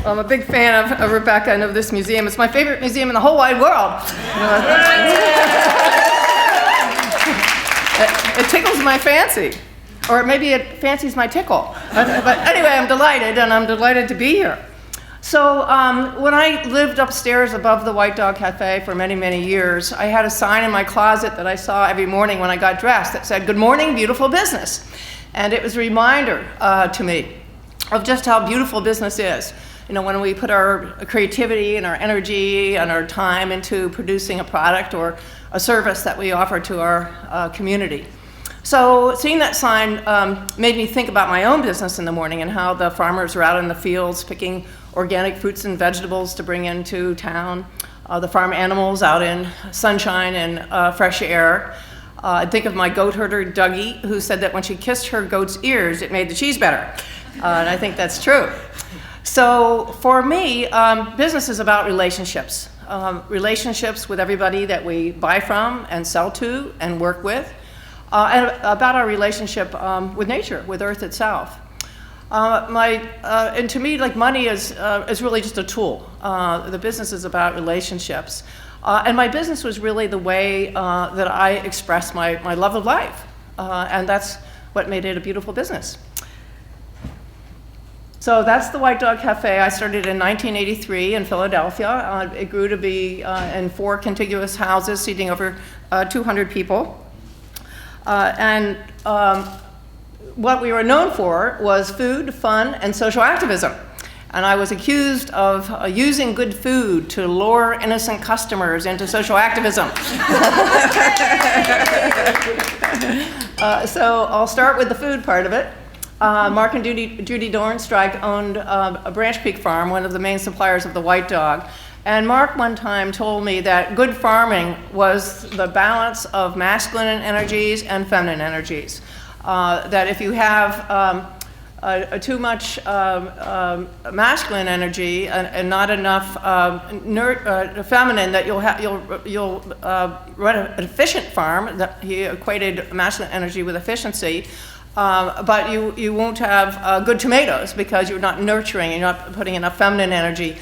I'm a big fan of Rebecca and of this museum. It's my favorite museum in the whole wide world. It tickles my fancy, or maybe it fancies my tickle. But anyway, I'm delighted, and I'm delighted to be here. So when I lived upstairs above the White Dog Cafe for many, many years, I had a sign in my closet that I saw every morning when I got dressed that said, "Good morning, beautiful business." And it was a reminder to me of just how beautiful business is. You know, when we put our creativity and our energy and our time into producing a product or a service that we offer to our community. So seeing that sign made me think about my own business in the morning and how the farmers are out in the fields picking organic fruits and vegetables to bring into town, the farm animals out in sunshine and fresh air. I think of my goat herder, Dougie, who said that when she kissed her goat's ears, it made the cheese better. And I think that's true. So for me, business is about relationships. Relationships with everybody that we buy from and sell to and work with, and about our relationship with nature, with Earth itself. And to me, like, money is really just a tool. The business is about relationships. And my business was really the way that I expressed my love of life. And that's what made it a beautiful business. So that's the White Dog Cafe. I started in 1983 in Philadelphia. It grew to be in 4 contiguous houses, seating over 200 people. And what we were known for was food, fun, and social activism. And I was accused of using good food to lure innocent customers into social activism. So I'll start with the food part of it. Mark and Judy Dornstrike owned a Branch Peak farm, one of the main suppliers of the White Dog. And Mark one time told me that good farming was the balance of masculine energies and feminine energies. That if you have too much masculine energy and not enough feminine, that you'll run an efficient farm. That he equated masculine energy with efficiency. But you won't have good tomatoes because you're not nurturing, you're not putting enough feminine energy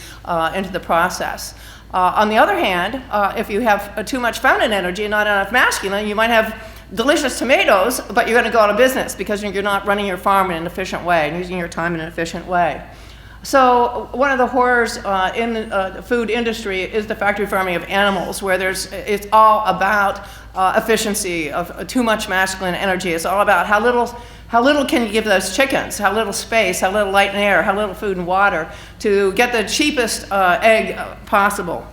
into the process. On the other hand, if you have too much feminine energy and not enough masculine, you might have delicious tomatoes, but you're going to go out of business because you're not running your farm in an efficient way and using your time in an efficient way. So one of the horrors in the food industry is the factory farming of animals, where it's all about efficiency of too much masculine energy. It's all about how little can you give those chickens, how little space, how little light and air, how little food and water to get the cheapest egg possible.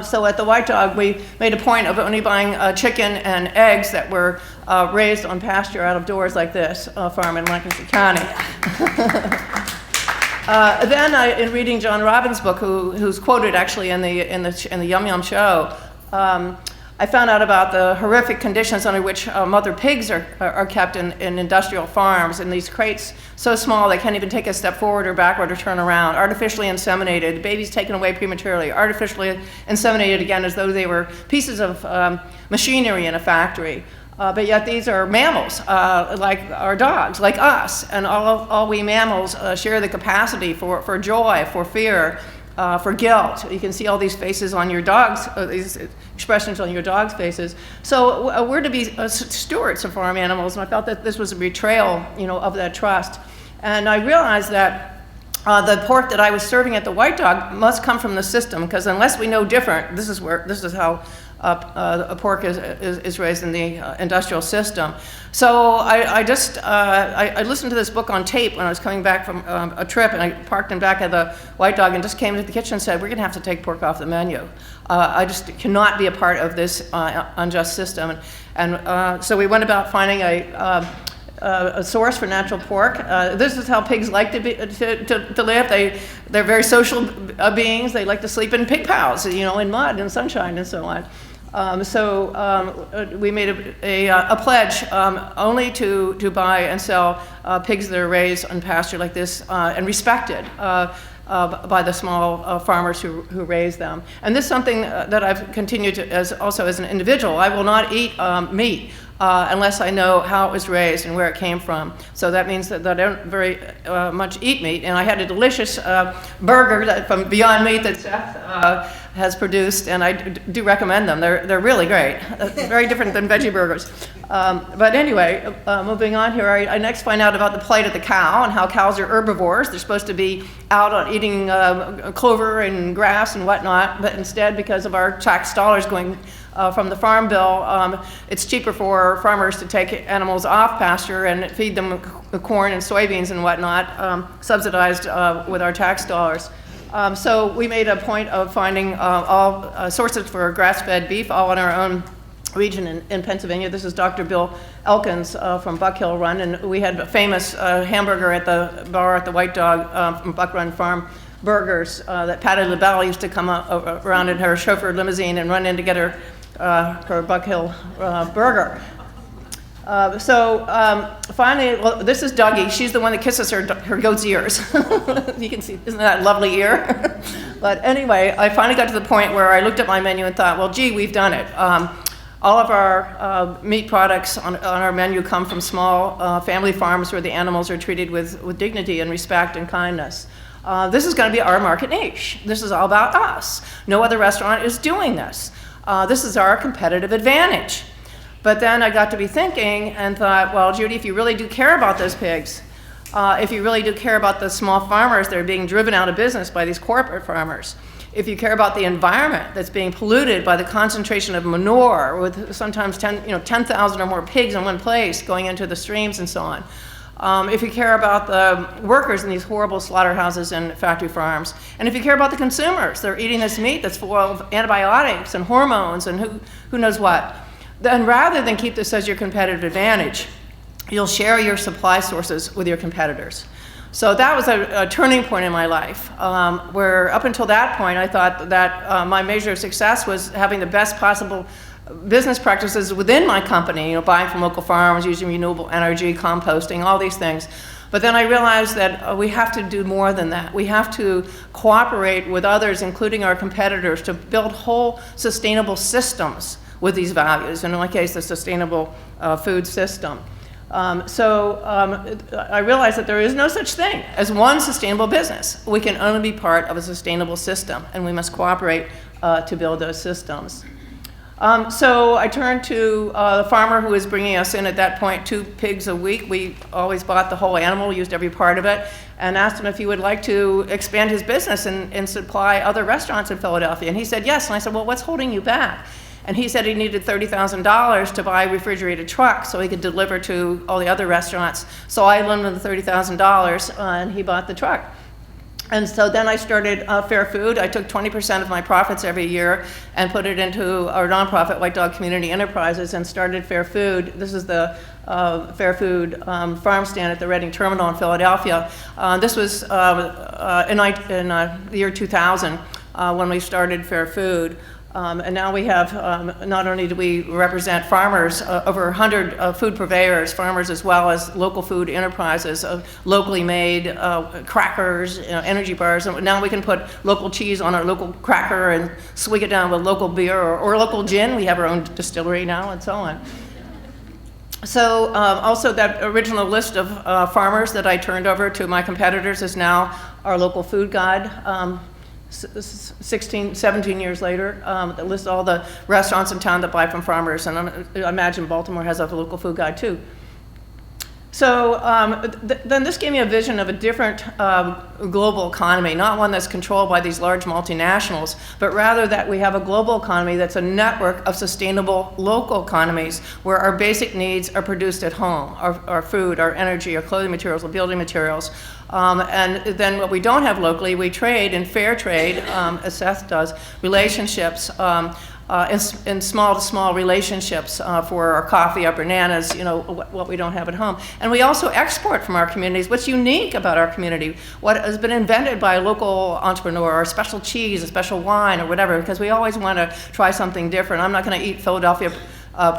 So at the White Dog, we made a point of only buying chicken and eggs that were raised on pasture out of doors like this farm in Lancaster County. Then, in reading John Robbins' book, who's quoted actually in the Yum Yum show, I found out about the horrific conditions under which mother pigs are kept in industrial farms, in these crates so small they can't even take a step forward or backward or turn around, artificially inseminated, babies taken away prematurely, artificially inseminated again as though they were pieces of machinery in a factory. But yet these are mammals, like our dogs, like us, and all we mammals share the capacity for joy, for fear, for guilt. You can see all these faces on your dogs, these expressions on your dogs' faces. So we're to be stewards of farm animals, and I felt that this was a betrayal, of that trust. And I realized that the pork that I was serving at the White Dog must come from the system, because unless we know different, this is how a pork is raised in the industrial system. So I listened to this book on tape when I was coming back from a trip, and I parked in back of the White Dog and just came to the kitchen and said, we're going to have to take pork off the menu. I just cannot be a part of this unjust system. And so we went about finding a source for natural pork. This is how pigs like to live. They're very social beings. They like to sleep in pig piles, in mud and sunshine and so on. So we made a pledge only to buy and sell pigs that are raised on pasture like this and respected by the small farmers who raise them. And this is something that I've continued to, as an individual. I will not eat meat. unless I know how it was raised and where it came from. So that means that I don't very much eat meat. And I had a delicious burger from Beyond Meat that Seth has produced, and I do recommend them. They're really great. Very different than veggie burgers. But anyway, moving on here, I next find out about the plight of the cow and how cows are herbivores. They're supposed to be out on eating clover and grass and whatnot, but instead, because of our tax dollars going from the Farm Bill, it's cheaper for farmers to take animals off pasture and feed them corn and soybeans and whatnot, subsidized with our tax dollars. So we made a point of finding all sources for grass-fed beef all in our own region in Pennsylvania. This is Dr. Bill Elkins from Buck Hill Run, and we had a famous hamburger at the bar at the White Dog from Buck Run Farm Burgers that Patty LaBelle used to come around in her chauffeur limousine and run in to get her Buck Hill burger. Finally, well, this is Dougie. She's the one that kisses her goat's ears. You can see, isn't that a lovely ear? But anyway, I finally got to the point where I looked at my menu and thought, well, gee, we've done it. All of our meat products on our menu come from small family farms where the animals are treated with dignity and respect and kindness. This is going to be our market niche. This is all about us. No other restaurant is doing this. This is our competitive advantage. But then I got to be thinking and thought, well, Judy, if you really do care about those pigs, if you really do care about the small farmers that are being driven out of business by these corporate farmers, if you care about the environment that's being polluted by the concentration of manure with sometimes 10,000 or more pigs in one place going into the streams and so on, if you care about the workers in these horrible slaughterhouses and factory farms, and if you care about the consumers, they're eating this meat that's full of antibiotics and hormones and who knows what, then rather than keep this as your competitive advantage, you'll share your supply sources with your competitors. So that was a turning point in my life, where up until that point I thought that my measure of success was having the best possible business practices within my company, buying from local farms, using renewable energy, composting, all these things. But then I realized that we have to do more than that. We have to cooperate with others, including our competitors, to build whole sustainable systems with these values, and in my case, the sustainable food system. I realized that there is no such thing as one sustainable business. We can only be part of a sustainable system, and we must cooperate to build those systems. So I turned to the farmer who was bringing us in at that point 2 pigs a week. We always bought the whole animal, used every part of it, and asked him if he would like to expand his business and supply other restaurants in Philadelphia. And he said yes, and I said, well, what's holding you back? And he said he needed $30,000 to buy a refrigerated truck so he could deliver to all the other restaurants. So I loaned him the $30,000 and he bought the truck. And so then I started Fair Food. I took 20% of my profits every year and put it into our nonprofit White Dog Community Enterprises and started Fair Food. This is the Fair Food farm stand at the Reading Terminal in Philadelphia. This was in the year 2000 when we started Fair Food. And now we have, not only do we represent farmers, over 100 food purveyors, farmers as well as local food enterprises, locally made crackers, energy bars, and now we can put local cheese on our local cracker and swig it down with local beer or local gin. We have our own distillery now and so on. So also that original list of farmers that I turned over to my competitors is now our local food guide. 16, 17 years later, that lists all the restaurants in town that buy from farmers, and I imagine Baltimore has a local food guide too. So then this gave me a vision of a different global economy, not one that's controlled by these large multinationals, but rather that we have a global economy that's a network of sustainable local economies where our basic needs are produced at home, our food, our energy, our clothing materials, our building materials. And then what we don't have locally, we trade in fair trade, as Seth does, relationships, in small-to-small relationships for our coffee, our bananas, what we don't have at home. And we also export from our communities what's unique about our community, what has been invented by a local entrepreneur, or a special cheese, a special wine, or whatever, because we always want to try something different. I'm not going to eat Philadelphia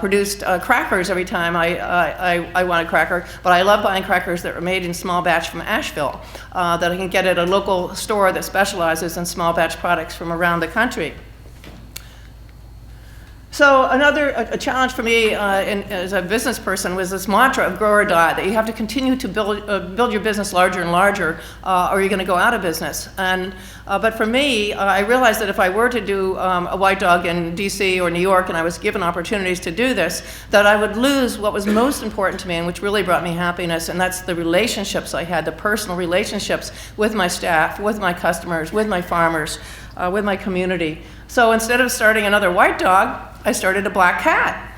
produced crackers every time I want a cracker, but I love buying crackers that are made in small batch from Asheville, that I can get at a local store that specializes in small batch products from around the country. So another a challenge for me as a business person was this mantra of grow or die, that you have to continue to build your business larger and larger, or you're going to go out of business. And but for me, I realized that if I were to do a white dog in DC or New York, and I was given opportunities to do this, that I would lose what was most important to me and which really brought me happiness, and that's the relationships I had, the personal relationships with my staff, with my customers, with my farmers, with my community. So instead of starting another white dog, I started a black cat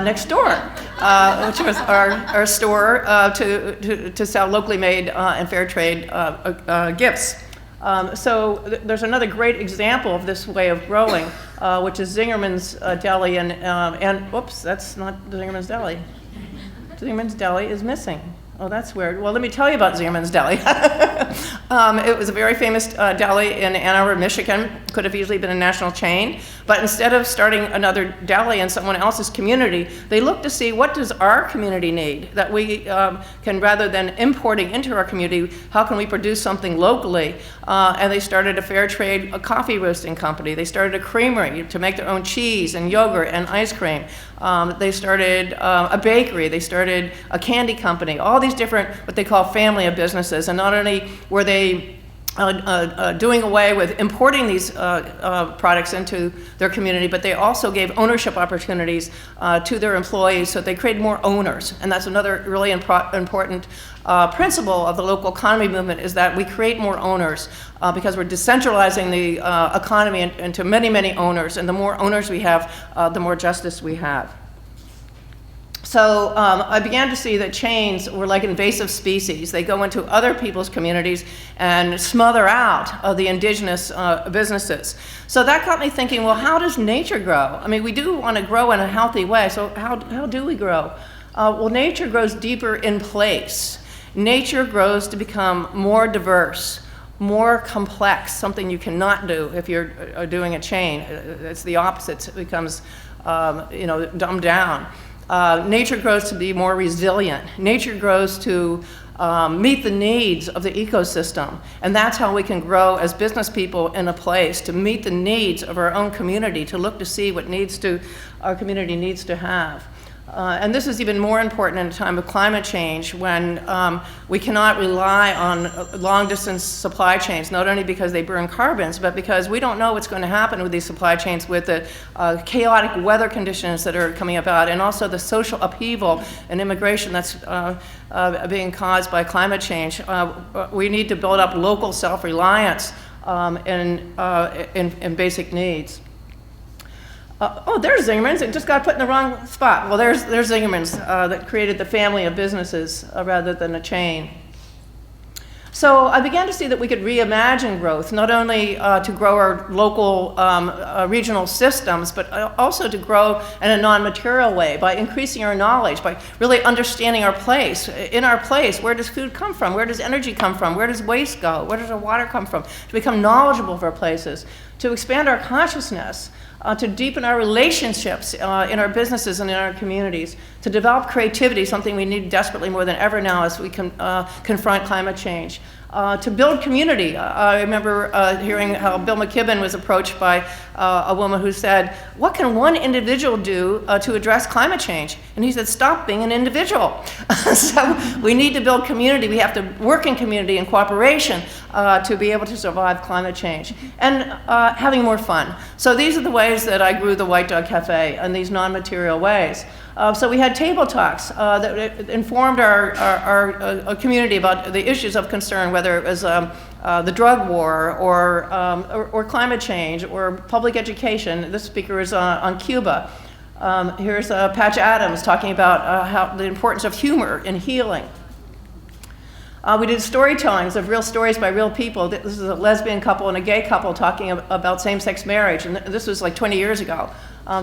next door, which was our store to sell locally made and fair trade gifts. So there's another great example of this way of growing, which is Zingerman's Deli, and whoops, that's not Zingerman's Deli. Zingerman's Deli is missing. Oh, that's weird. Well, let me tell you about Zingerman's Deli. It was a very famous deli in Ann Arbor, Michigan. Could have easily been a national chain. But instead of starting another deli in someone else's community, they looked to see what does our community need, that we can, rather than importing into our community, how can we produce something locally? And they started a fair trade coffee roasting company. They started a creamery to make their own cheese and yogurt and ice cream. They started a bakery. They started a candy company. All these different, what they call family of businesses. And not only were they doing away with importing these products into their community, but they also gave ownership opportunities to their employees, so they created more owners. And that's another really important principle of the local economy movement, is that we create more owners because we're decentralizing the economy into many, many owners. And the more owners we have, the more justice we have. So I began to see that chains were like invasive species. They go into other people's communities and smother out the indigenous businesses. So that got me thinking, well, how does nature grow? I mean, we do want to grow in a healthy way, so how do we grow? Well, nature grows deeper in place. Nature grows to become more diverse, more complex, something you cannot do if you're doing a chain. It's the opposite. It becomes, dumbed down. Nature grows to be more resilient. Nature grows to meet the needs of the ecosystem. And that's how we can grow as business people in a place, to meet the needs of our own community, to look to see what our community needs to have. And this is even more important in a time of climate change, when we cannot rely on long-distance supply chains, not only because they burn carbons, but because we don't know what's going to happen with these supply chains, with the chaotic weather conditions that are coming about, and also the social upheaval and immigration that's being caused by climate change. We need to build up local self-reliance in basic needs. Oh, there's Zingerman's. It just got put in the wrong spot. Well, there's Zingerman's that created the family of businesses rather than a chain. So I began to see that we could reimagine growth, not only to grow our local regional systems, but also to grow in a non-material way by increasing our knowledge, by really understanding our place. In our place, where does food come from? Where does energy come from? Where does waste go? Where does our water come from? To become knowledgeable of our places, to expand our consciousness, to deepen our relationships in our businesses and in our communities, to develop creativity, something we need desperately more than ever now as we confront climate change, to build community. I remember hearing how Bill McKibben was approached by a woman who said, what can one individual do to address climate change? And he said, stop being an individual. So we need to build community. We have to work in community and cooperation to be able to survive climate change. And having more fun. So these are the ways that I grew the White Dog Cafe, in these non-material ways. So we had table talks that informed our community about the issues of concern, whether it was the drug war or climate change or public education. This speaker is on Cuba. Here's Patch Adams talking about how the importance of humor in healing. We did storytellings of real stories by real people. This is a lesbian couple and a gay couple talking about same-sex marriage, and this was like 20 years ago.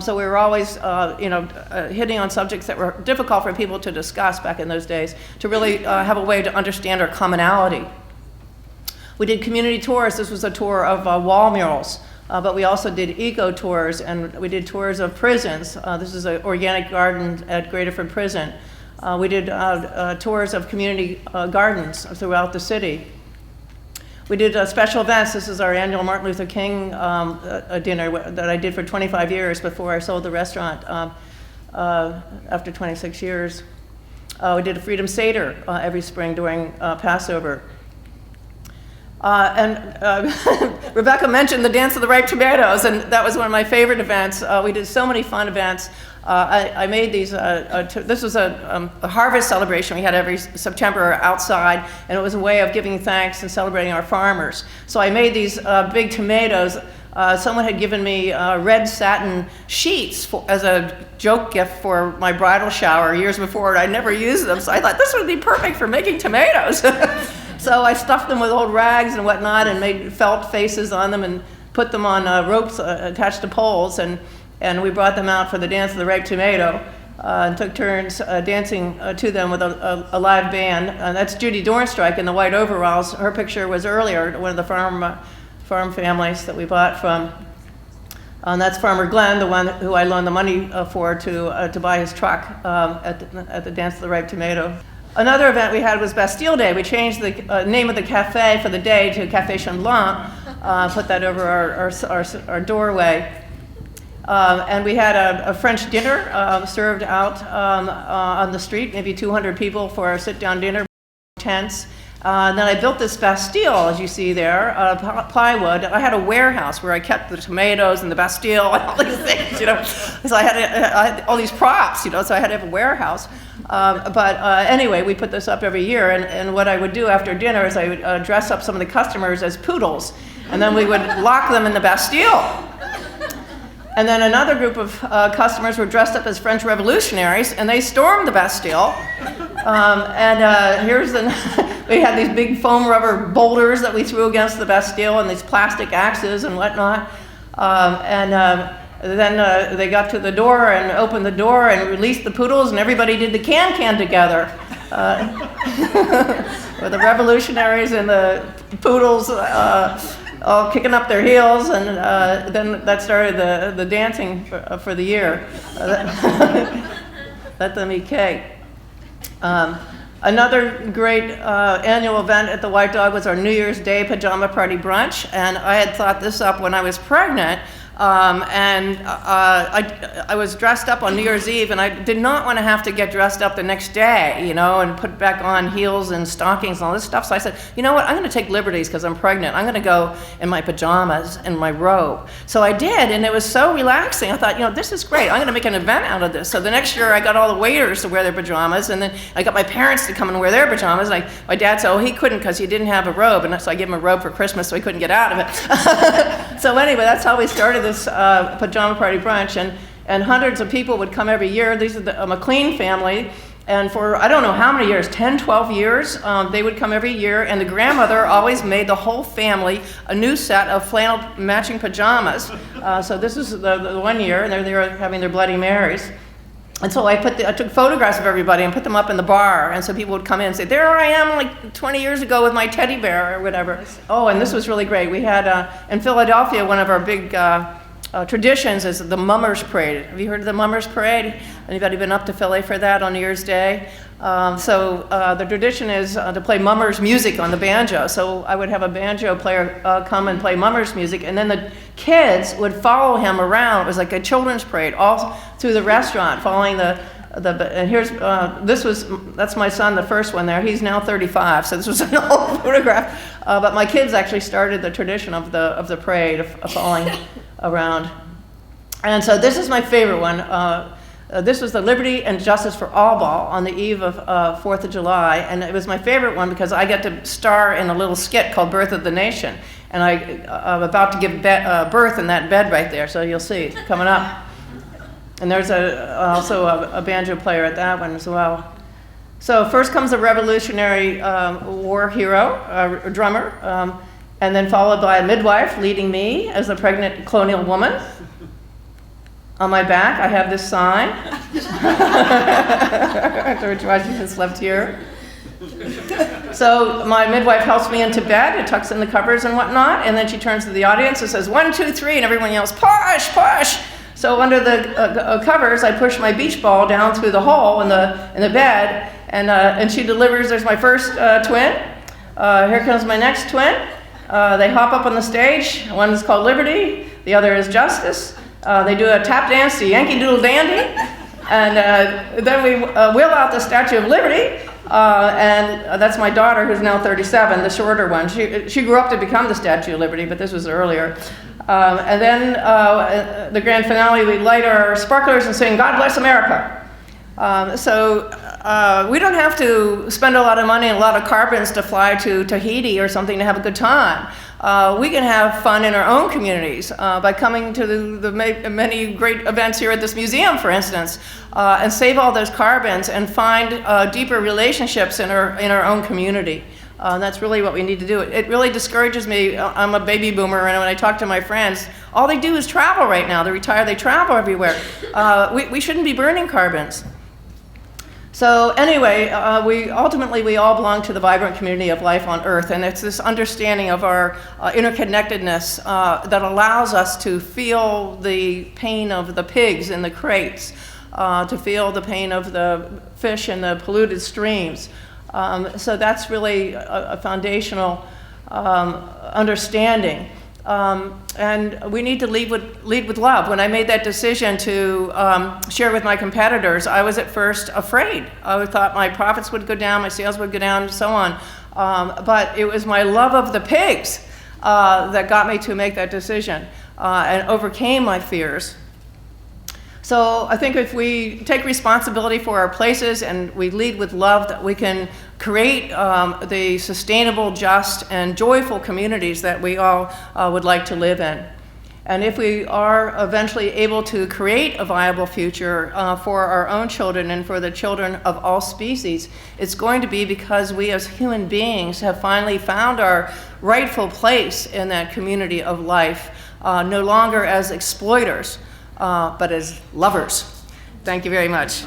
So we were always, hitting on subjects that were difficult for people to discuss back in those days, to really have a way to understand our commonality. We did community tours. This was a tour of wall murals, but we also did eco tours, and we did tours of prisons. This is an organic garden at Graterford Prison. We did tours of community gardens throughout the city. We did special events. This is our annual Martin Luther King dinner that I did for 25 years before I sold the restaurant after 26 years. We did a Freedom Seder every spring during Passover. Rebecca mentioned the Dance of the Ripe Tomatoes, and that was one of my favorite events. We did so many fun events. I made these, this was a harvest celebration we had every September outside, and it was a way of giving thanks and celebrating our farmers. So I made these big tomatoes. Someone had given me red satin sheets as a joke gift for my bridal shower years before, and I never used them, so I thought this would be perfect for making tomatoes. So I stuffed them with old rags and whatnot and made felt faces on them and put them on ropes attached to poles, and we brought them out for the Dance of the Ripe Tomato and took turns dancing to them with a live band. That's Judy Dornstrike in the white overalls. Her picture was earlier, one of the farm families that we bought from. And that's Farmer Glenn, the one who I loaned the money for to buy his truck at the Dance of the Ripe Tomato. Another event we had was Bastille Day. We changed the name of the cafe for the day to Café Chamblanc, put that over our doorway. And we had a French dinner served out on the street, maybe 200 people for a sit-down dinner, tents. Then I built this Bastille, as you see there, plywood. I had a warehouse where I kept the tomatoes and the Bastille and all these things, So I had all these props, so I had to have a warehouse. Anyway, we put this up every year, and what I would do after dinner is I would dress up some of the customers as poodles, and then we would lock them in the Bastille. And then another group of customers were dressed up as French revolutionaries, and they stormed the Bastille. We had these big foam rubber boulders that we threw against the Bastille, and these plastic axes and whatnot. Then they got to the door and opened the door and released the poodles, and everybody did the can together. With the revolutionaries and the poodles all kicking up their heels, and then that started the dancing for the year. Let them eat cake. Another great annual event at the White Dog was our New Year's Day pajama party brunch, and I had thought this up when I was pregnant. I was dressed up on New Year's Eve, and I did not want to have to get dressed up the next day, and put back on heels and stockings and all this stuff. So I said, you know what, I'm going to take liberties because I'm pregnant. I'm going to go in my pajamas and my robe. So I did, and it was so relaxing. I thought, this is great. I'm going to make an event out of this. So the next year, I got all the waiters to wear their pajamas, and then I got my parents to come and wear their pajamas. And my dad said, he couldn't because he didn't have a robe, and so I gave him a robe for Christmas so he couldn't get out of it. So anyway, that's how we started this pajama party brunch, and hundreds of people would come every year. These are the McLean family, and for I don't know how many years, 10, 12 years, they would come every year, and the grandmother always made the whole family a new set of flannel matching pajamas. So this is the one year, and they were having their Bloody Marys. And so I took photographs of everybody and put them up in the bar, and so people would come in and say, there I am like 20 years ago with my teddy bear or whatever. Oh, and this was really great. We had, in Philadelphia, one of our big traditions is the Mummers Parade. Have you heard of the Mummers Parade? Anybody been up to Philly for that on New Year's Day? The tradition is to play Mummers music on the banjo. So I would have a banjo player come and play Mummers music, and then the kids would follow him around. It was like a children's parade all through the restaurant, following and here's that's my son, the first one there. He's now 35, so this was an old photograph. But my kids actually started the tradition of the parade of following around. And so this is my favorite one. This was the Liberty and Justice for All Ball on the eve of 4th of July, and it was my favorite one because I get to star in a little skit called Birth of the Nation, and I'm about to give birth in that bed right there, so you'll see, it's coming up. And there's also a banjo player at that one as well. So first comes a Revolutionary War hero, a drummer, and then followed by a midwife leading me as a pregnant colonial woman. On my back, I have this sign. George Washington's left here. So my midwife helps me into bed. It tucks in the covers and whatnot, and then she turns to the audience and says, 1, 2, 3, and everyone yells, push, push. So under the covers, I push my beach ball down through the hole in the bed, and she delivers. There's my first twin. Here comes my next twin. They hop up on the stage. One is called Liberty, the other is Justice. They do a tap dance to Yankee Doodle Dandy, and then we wheel out the Statue of Liberty, and that's my daughter, who's now 37, the shorter one. She grew up to become the Statue of Liberty, but this was earlier. And then the grand finale, we light our sparklers and sing "God Bless America." We don't have to spend a lot of money and a lot of carbons to fly to Tahiti or something to have a good time. We can have fun in our own communities by coming to the many great events here at this museum, for instance, and save all those carbons and find deeper relationships in our own community. That's really what we need to do. It really discourages me. I'm a baby boomer, and when I talk to my friends, all they do is travel right now. They're retired, they travel everywhere. We shouldn't be burning carbons. So anyway, we all belong to the vibrant community of life on Earth, and it's this understanding of our interconnectedness that allows us to feel the pain of the pigs in the crates, to feel the pain of the fish in the polluted streams. So that's really a foundational understanding. And we need to lead with love. When I made that decision to share with my competitors, I was at first afraid. I thought my profits would go down, my sales would go down, and so on. But it was my love of the pigs that got me to make that decision and overcame my fears. So I think if we take responsibility for our places and we lead with love, that we can create the sustainable, just, and joyful communities that we all would like to live in. And if we are eventually able to create a viable future for our own children and for the children of all species, it's going to be because we as human beings have finally found our rightful place in that community of life, no longer as exploiters, but as lovers. Thank you very much.